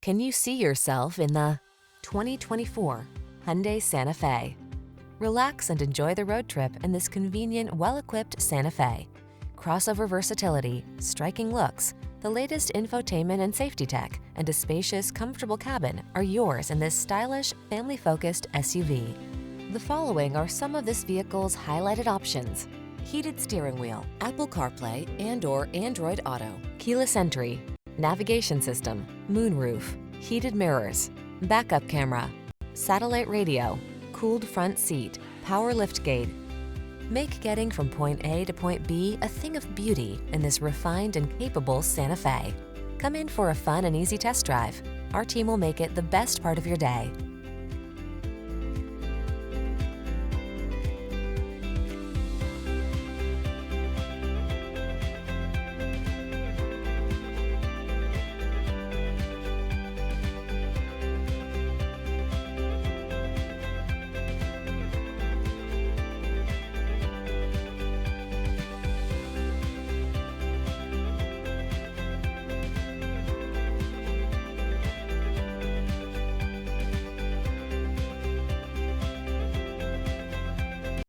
Can you see yourself in the 2024 Hyundai Santa Fe? Relax and enjoy the road trip in this convenient, well-equipped Santa Fe. Crossover versatility, striking looks, the latest infotainment and safety tech, and a spacious, comfortable cabin are yours in this stylish, family-focused SUV. The following are some of this vehicle's highlighted options: heated steering wheel, Apple CarPlay and/or Android Auto, keyless entry, navigation system, moonroof, heated mirrors, backup camera, satellite radio, cooled front seat, power liftgate. Make getting from point A to point B a thing of beauty in this refined and capable Santa Fe. Come in for a fun and easy test drive. Our team will make it the best part of your day.